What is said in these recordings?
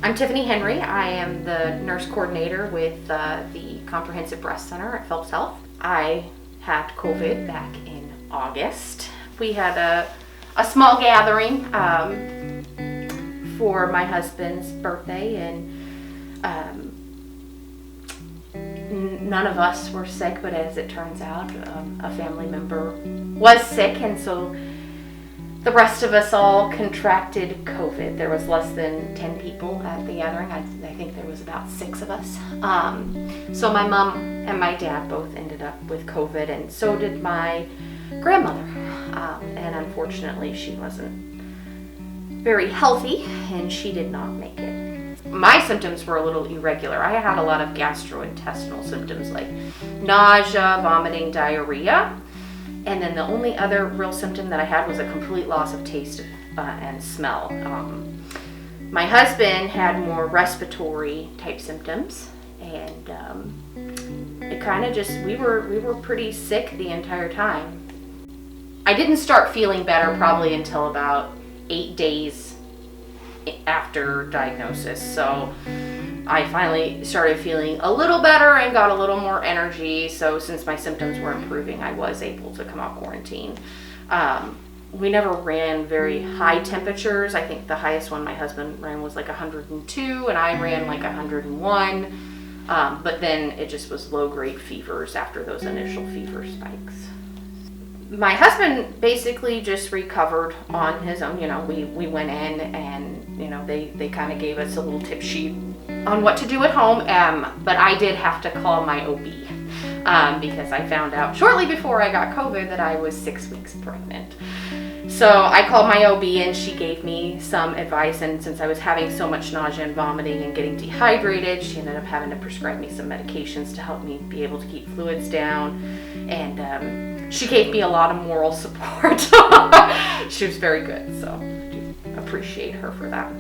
I'm Tiffany Henry. I am the nurse coordinator with the Comprehensive Breast Center at Phelps Health. I had COVID back in August. We had a small gathering for my husband's birthday, and none of us were sick, but as it turns out, a family member was sick, and so the rest of us all contracted COVID. There was less than 10 people at the gathering. I think there was about 6 of us. So my mom and my dad both ended up with COVID, and so did my grandmother. And unfortunately, she wasn't very healthy, and she did not make it. My symptoms were a little irregular. I had a lot of gastrointestinal symptoms like nausea, vomiting, diarrhea. And then the only other real symptom that I had was a complete loss of taste and smell. My husband had more respiratory type symptoms, and it kind of just, we were pretty sick the entire time. I didn't start feeling better probably until about 8 days after diagnosis. So I finally started feeling a little better and got a little more energy. So since my symptoms were improving, I was able to come out quarantine. We never ran very high temperatures. I think the highest one my husband ran was like 102, and I ran like 101. But then it just was low-grade fevers after those initial fever spikes. My husband basically just recovered on his own. We went in and, they kind of gave us a little tip sheet on what to do at home. But I did have to call my OB because I found out shortly before I got COVID that I was 6 weeks pregnant. So I called my OB, and she gave me some advice, and since I was having so much nausea and vomiting and getting dehydrated, she ended up having to prescribe me some medications to help me be able to keep fluids down, and she gave me a lot of moral support. She was very good, so I do appreciate her for that.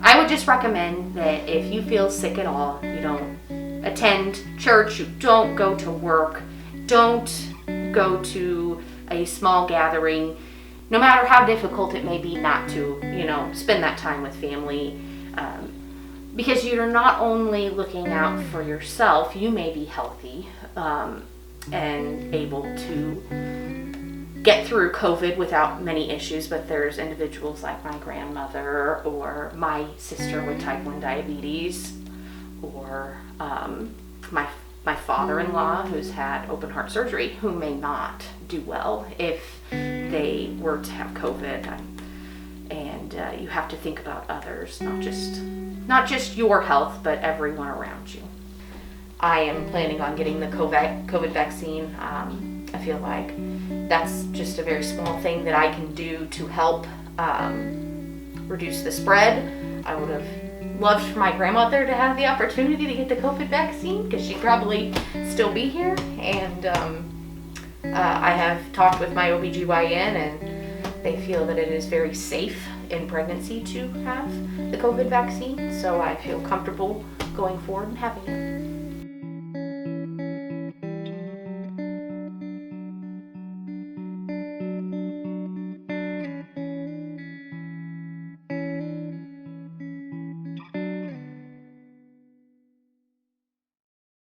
I would just recommend that if you feel sick at all, you don't attend church, you don't go to work, don't go to a small gathering, no matter how difficult it may be not to, spend that time with family, because you're not only looking out for yourself, you may be healthy and able to get through COVID without many issues, but there's individuals like my grandmother or my sister with type 1 diabetes, or my father-in-law who's had open heart surgery, who may not do well if they were to have COVID. And you have to think about others, not just your health, but everyone around you. I am planning on getting the COVID vaccine. I feel like that's just a very small thing that I can do to help reduce the spread. I would have loved for my grandmother to have the opportunity to get the COVID vaccine, because she'd probably still be here. And I have talked with my OBGYN, and they feel that it is very safe in pregnancy to have the COVID vaccine. So I feel comfortable going forward and having it.